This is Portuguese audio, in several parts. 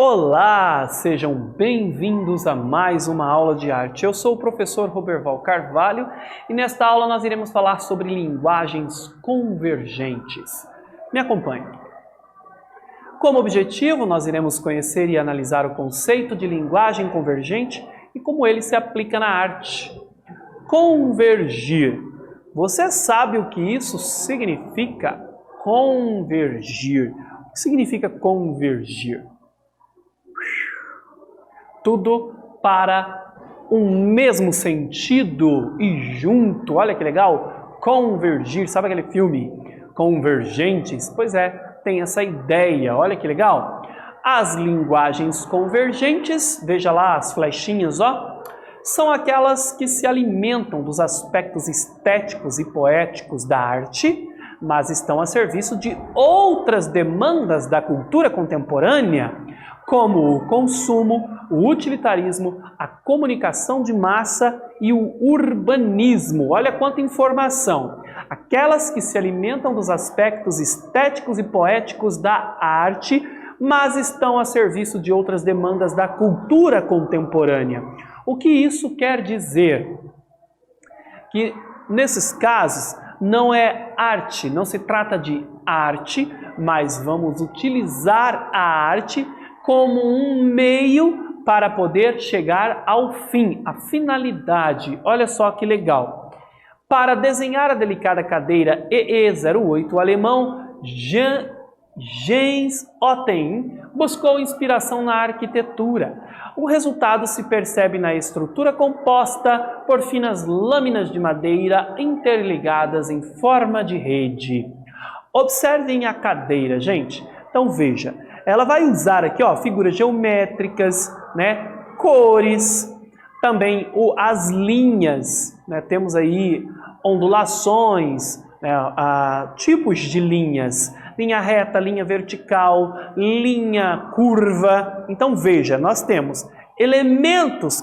Olá, sejam bem-vindos a mais uma aula de arte. Eu sou o professor Roberval Carvalho e nesta aula nós iremos falar sobre linguagens convergentes. Me acompanhe. Como objetivo, nós iremos conhecer e analisar o conceito de linguagem convergente e como ele se aplica na arte. Convergir. Você sabe o que isso significa? Convergir. O que significa convergir? Tudo para um mesmo sentido e junto. Olha que legal! Convergir. Sabe aquele filme Convergentes? Pois é, tem essa ideia. Olha que legal! As linguagens convergentes, veja lá as flechinhas, ó, são aquelas que se alimentam dos aspectos estéticos e poéticos da arte, mas estão a serviço de outras demandas da cultura contemporânea, como o consumo, o utilitarismo, a comunicação de massa e o urbanismo. Olha quanta informação! Aquelas que se alimentam dos aspectos estéticos e poéticos da arte, mas estão a serviço de outras demandas da cultura contemporânea. O que isso quer dizer? Que nesses casos não é arte, não se trata de arte, mas vamos utilizar a arte como um meio para poder chegar ao fim, a finalidade. Olha só que legal. Para desenhar a delicada cadeira EE08, o alemão Jens Otten buscou inspiração na arquitetura. O resultado se percebe na estrutura composta por finas lâminas de madeira interligadas em forma de rede. Observem a cadeira, gente. Então veja, ela vai usar aqui, ó, figuras geométricas, né, cores, também as linhas, né, temos aí ondulações, né, tipos de linhas, linha reta, linha vertical, linha curva. Então veja, nós temos elementos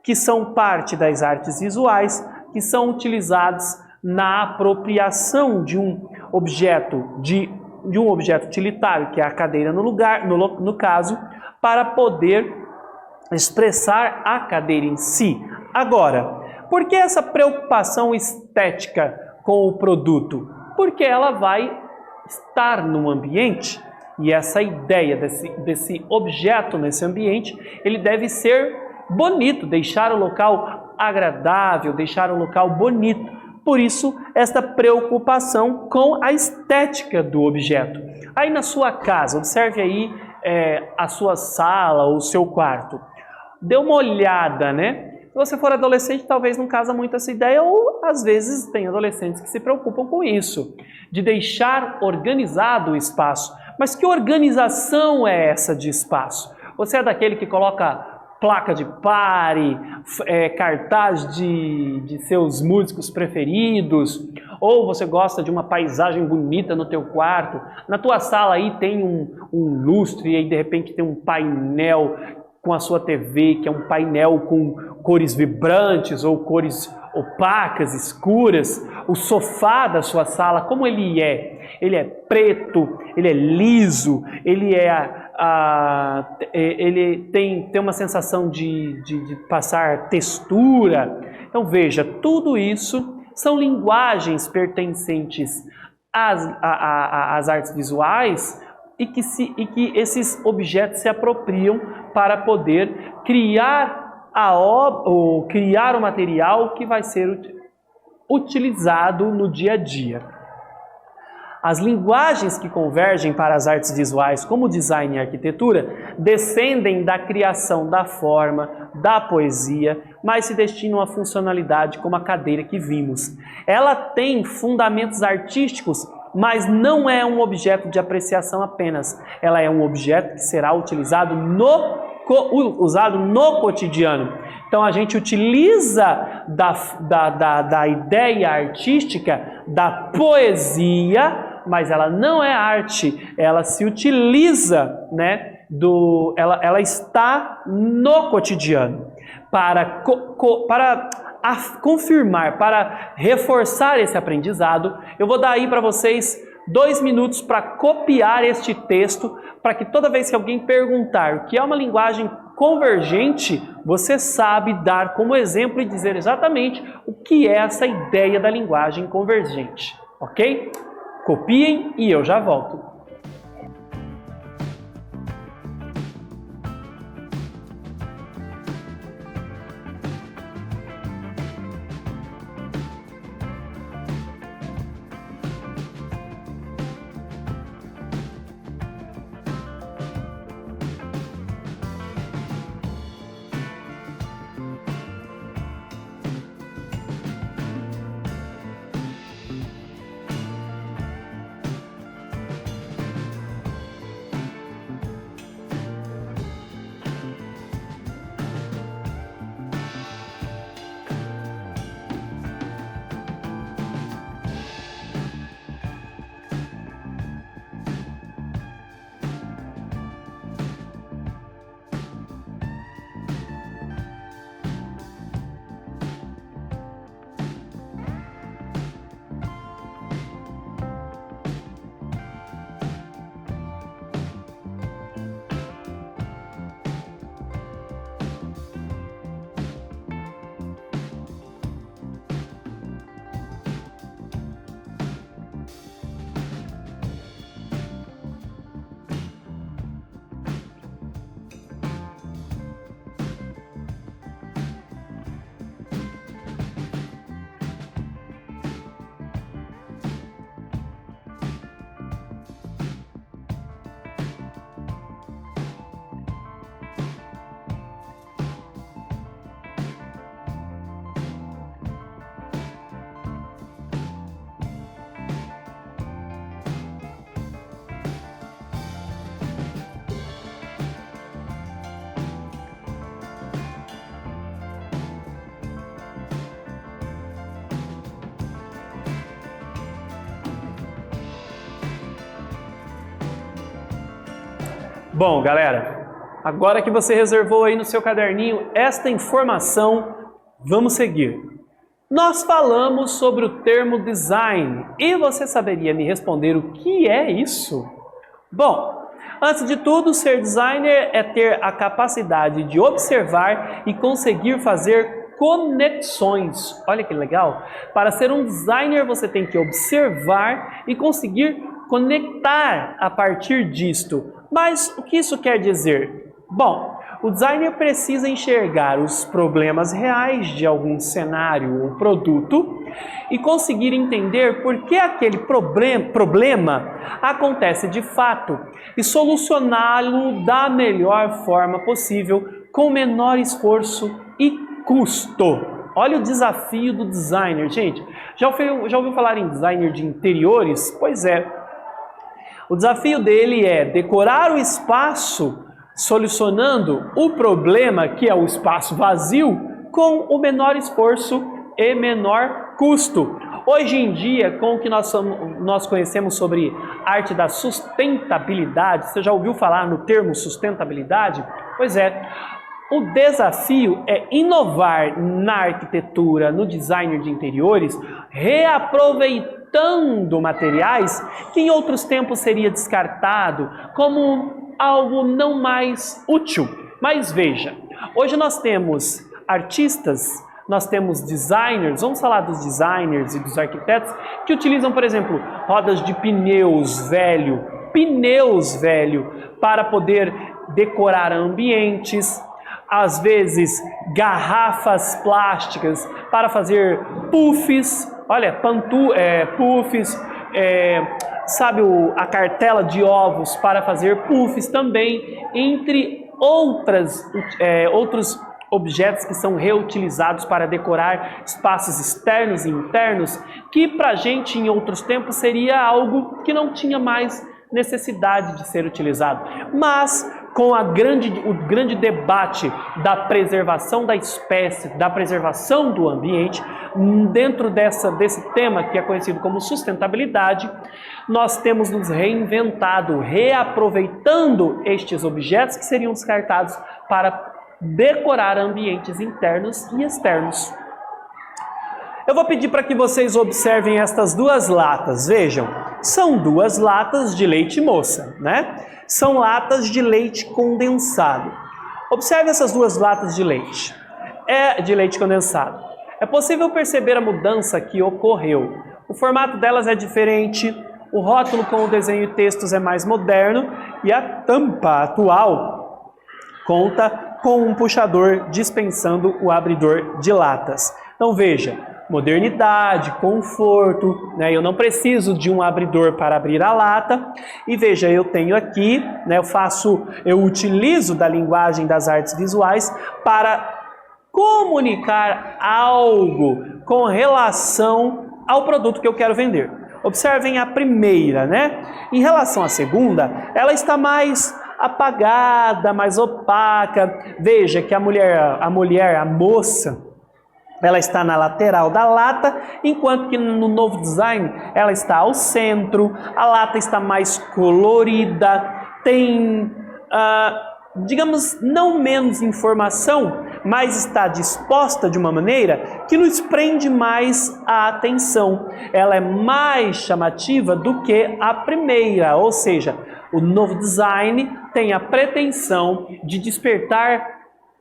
que são parte das artes visuais, que são utilizados na apropriação de um objeto utilitário, que é a cadeira no caso, para poder expressar a cadeira em si. Agora, por que essa preocupação estética com o produto? Porque ela vai estar no ambiente e essa ideia desse objeto nesse ambiente, ele deve ser bonito, deixar o local agradável, deixar o local bonito. Por isso, esta preocupação com a estética do objeto. Aí na sua casa, observe aí a sua sala ou o seu quarto. Dê uma olhada, né? Se você for adolescente, talvez não casa muito essa ideia, ou às vezes tem adolescentes que se preocupam com isso, de deixar organizado o espaço. Mas que organização é essa de espaço? Você é daquele que coloca placa de pare, cartaz de seus músicos preferidos, ou você gosta de uma paisagem bonita no teu quarto, na tua sala aí tem um lustre e aí de repente tem um painel com a sua TV, que é um painel com cores vibrantes ou cores opacas, escuras. O sofá da sua sala, como ele é? Ele é preto, ele é liso, ele tem uma sensação de passar textura. Então veja, tudo isso são linguagens pertencentes às artes visuais e que esses objetos se apropriam para poder criar criar o material que vai ser utilizado no dia a dia. As linguagens que convergem para as artes visuais, como design e arquitetura, descendem da criação da forma, da poesia, mas se destinam à funcionalidade como a cadeira que vimos. Ela tem fundamentos artísticos, mas não é um objeto de apreciação apenas. Ela é um objeto que será utilizado usado no cotidiano. Então a gente utiliza da ideia artística, da poesia, mas ela não é arte, ela se utiliza, né, ela está no cotidiano. Para confirmar, para reforçar esse aprendizado, eu vou dar aí para vocês 2 minutos para copiar este texto, para que toda vez que alguém perguntar o que é uma linguagem convergente, você sabe dar como exemplo e dizer exatamente o que é essa ideia da linguagem convergente, ok? Copiem e eu já volto. Bom, galera, agora que você reservou aí no seu caderninho esta informação, vamos seguir. Nós falamos sobre o termo design e você saberia me responder o que é isso? Bom, antes de tudo, ser designer é ter a capacidade de observar e conseguir fazer conexões. Olha que legal! Para ser um designer, você tem que observar e conseguir conectar a partir disto. Mas o que isso quer dizer? Bom, o designer precisa enxergar os problemas reais de algum cenário ou produto e conseguir entender por que aquele problema acontece de fato e solucioná-lo da melhor forma possível, com o menor esforço e custo. Olha o desafio do designer, gente. Já ouviu falar em designer de interiores? Pois é. O desafio dele é decorar o espaço solucionando o problema, que é o espaço vazio, com o menor esforço e menor custo. Hoje em dia, com o que nós conhecemos sobre arte da sustentabilidade, você já ouviu falar no termo sustentabilidade? Pois é. O desafio é inovar na arquitetura, no design de interiores, reaproveitando materiais que em outros tempos seria descartado como algo não mais útil. Mas veja, hoje nós temos artistas, nós temos designers, vamos falar dos designers e dos arquitetos, que utilizam, por exemplo, rodas de pneus velho, para poder decorar ambientes, às vezes garrafas plásticas para fazer puffs, olha, puffs, sabe a cartela de ovos para fazer puffs também, entre outros objetos que são reutilizados para decorar espaços externos e internos, que para a gente em outros tempos seria algo que não tinha mais necessidade de ser utilizado. Mas com o grande debate da preservação da espécie, da preservação do ambiente, dentro desse tema que é conhecido como sustentabilidade, nós temos nos reinventado, reaproveitando estes objetos que seriam descartados para decorar ambientes internos e externos. Eu vou pedir para que vocês observem estas duas latas. Vejam, São 2 latas de leite moça, né? São latas de leite condensado. Observe essas 2 latas de leite condensado. É possível perceber a mudança que ocorreu. O formato delas é diferente, o rótulo com o desenho e textos é mais moderno e a tampa atual conta com um puxador dispensando o abridor de latas. Então veja, modernidade, conforto, né? Eu não preciso de um abridor para abrir a lata. E veja, eu tenho aqui, né, eu utilizo da linguagem das artes visuais para comunicar algo com relação ao produto que eu quero vender. Observem a primeira, né? Em relação à segunda, ela está mais apagada, mais opaca. Veja que a moça, ela está na lateral da lata, enquanto que no novo design ela está ao centro. A lata está mais colorida, tem, digamos, não menos informação, mas está disposta de uma maneira que nos prende mais a atenção. Ela é mais chamativa do que a primeira, ou seja, o novo design tem a pretensão de despertar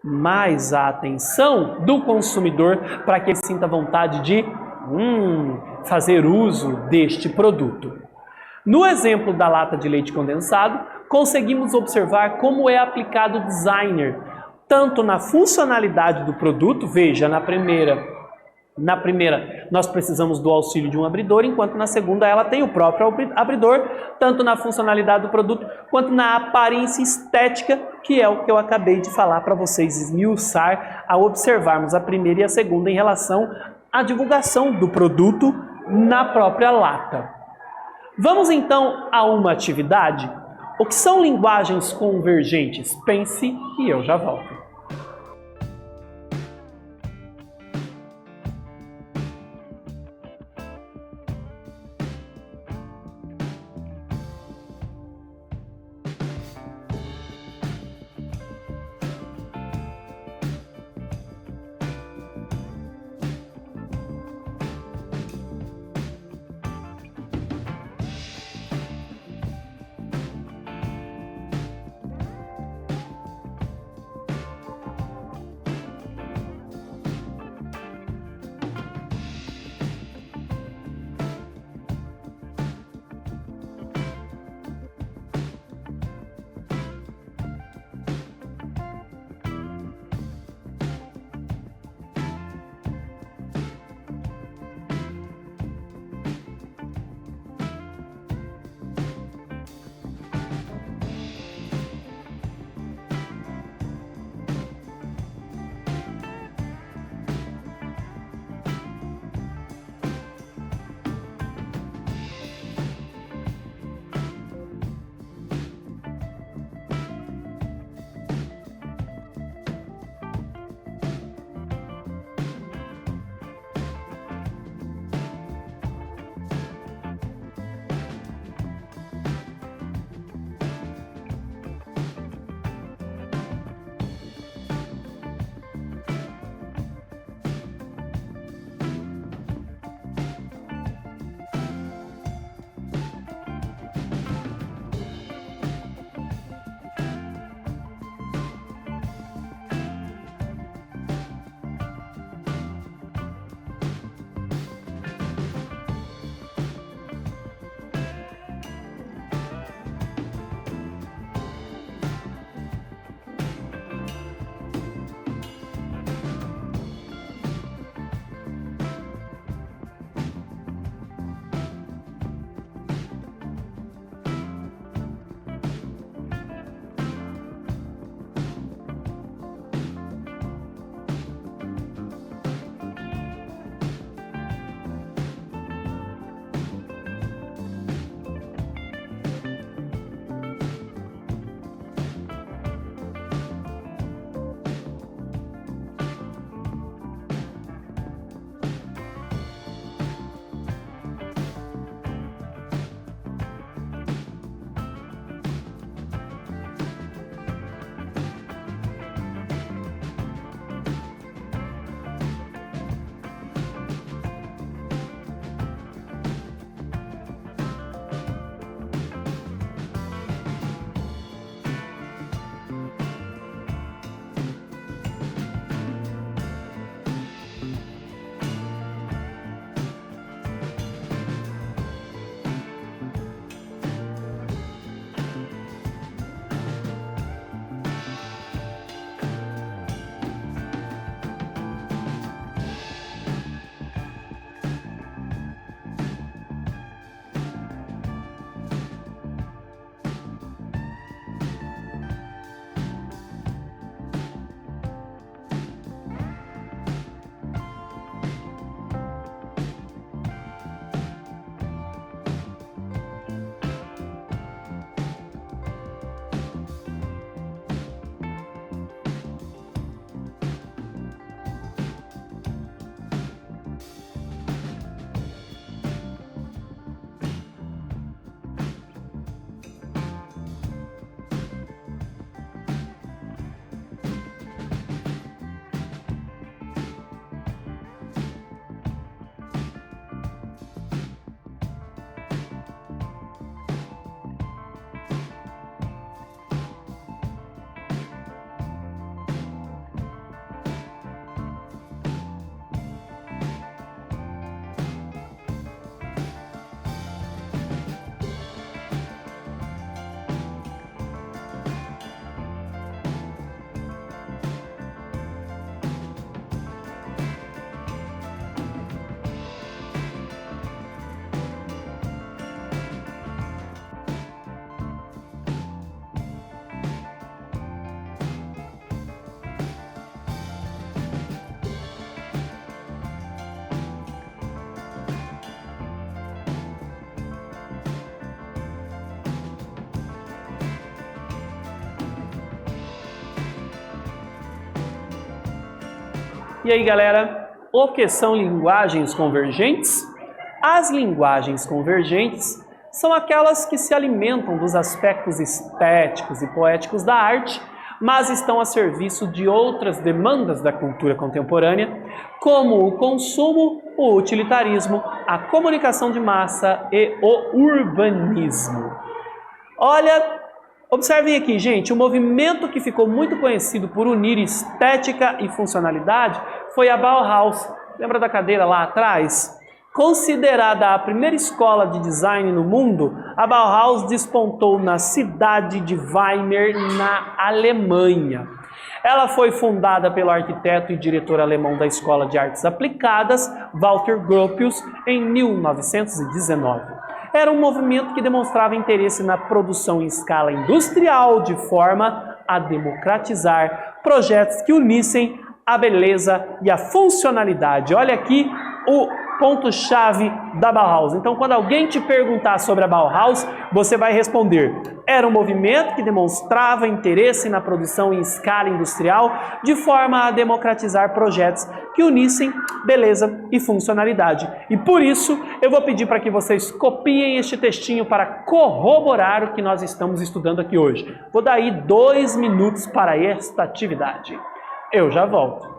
mais a atenção do consumidor para que ele sinta vontade de fazer uso deste produto. No exemplo da lata de leite condensado, conseguimos observar como é aplicado o designer, tanto na funcionalidade do produto. Veja, na primeira nós precisamos do auxílio de um abridor, enquanto na segunda ela tem o próprio abridor, tanto na funcionalidade do produto quanto na aparência estética, que é o que eu acabei de falar para vocês, esmiuçar ao observarmos a primeira e a segunda em relação à divulgação do produto na própria lata. Vamos então a uma atividade. O que são linguagens convergentes? Pense e eu já volto. E aí, galera, o que são linguagens convergentes? As linguagens convergentes são aquelas que se alimentam dos aspectos estéticos e poéticos da arte, mas estão a serviço de outras demandas da cultura contemporânea, como o consumo, o utilitarismo, a comunicação de massa e o urbanismo. Olha, observem aqui, gente, o movimento que ficou muito conhecido por unir estética e funcionalidade foi a Bauhaus. Lembra da cadeira lá atrás? Considerada a primeira escola de design no mundo, a Bauhaus despontou na cidade de Weimar, na Alemanha. Ela foi fundada pelo arquiteto e diretor alemão da Escola de Artes Aplicadas, Walter Gropius, em 1919. Era um movimento que demonstrava interesse na produção em escala industrial, de forma a democratizar projetos que unissem a beleza e a funcionalidade. Olha aqui o ponto-chave da Bauhaus. Então, quando alguém te perguntar sobre a Bauhaus, você vai responder: era um movimento que demonstrava interesse na produção em escala industrial, de forma a democratizar projetos que unissem beleza e funcionalidade. E por isso, eu vou pedir para que vocês copiem este textinho para corroborar o que nós estamos estudando aqui hoje. Vou dar aí 2 minutos para esta atividade. Eu já volto.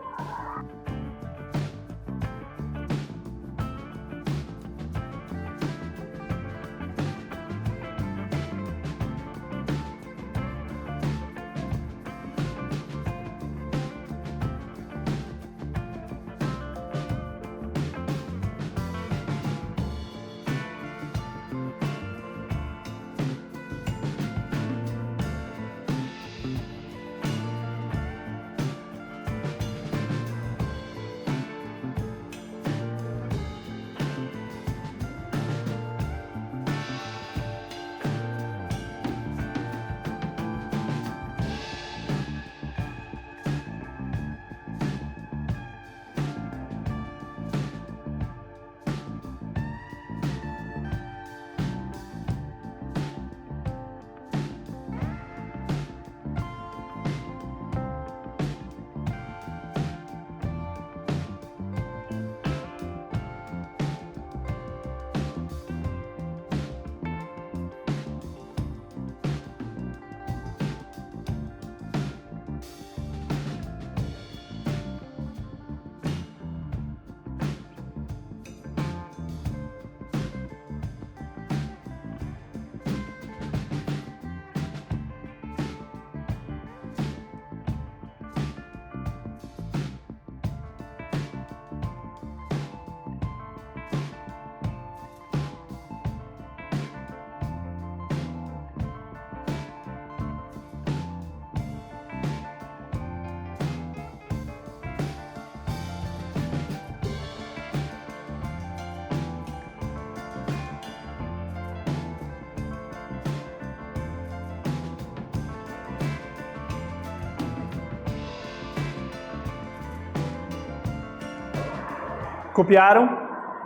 Copiaram?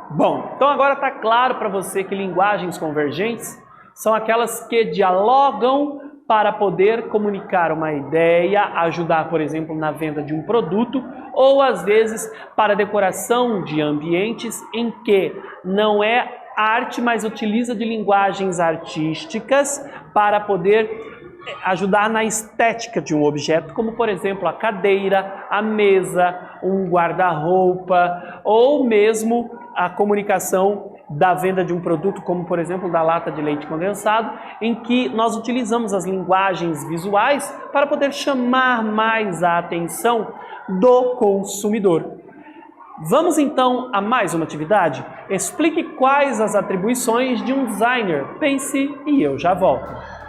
Bom, então agora está claro para você que linguagens convergentes são aquelas que dialogam para poder comunicar uma ideia, ajudar, por exemplo, na venda de um produto, ou às vezes para decoração de ambientes em que não é arte, mas utiliza de linguagens artísticas para poder ajudar na estética de um objeto, como por exemplo a cadeira, a mesa, um guarda-roupa, ou mesmo a comunicação da venda de um produto, como por exemplo da lata de leite condensado, em que nós utilizamos as linguagens visuais para poder chamar mais a atenção do consumidor. Vamos então a mais uma atividade? Explique quais as atribuições de um designer. Pense e eu já volto.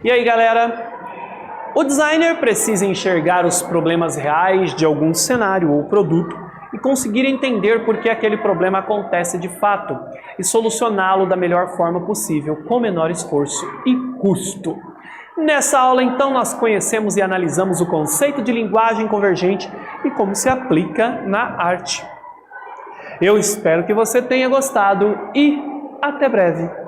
E aí, galera? O designer precisa enxergar os problemas reais de algum cenário ou produto e conseguir entender por que aquele problema acontece de fato e solucioná-lo da melhor forma possível, com menor esforço e custo. Nessa aula, então, nós conhecemos e analisamos o conceito de linguagem convergente e como se aplica na arte. Eu espero que você tenha gostado e até breve!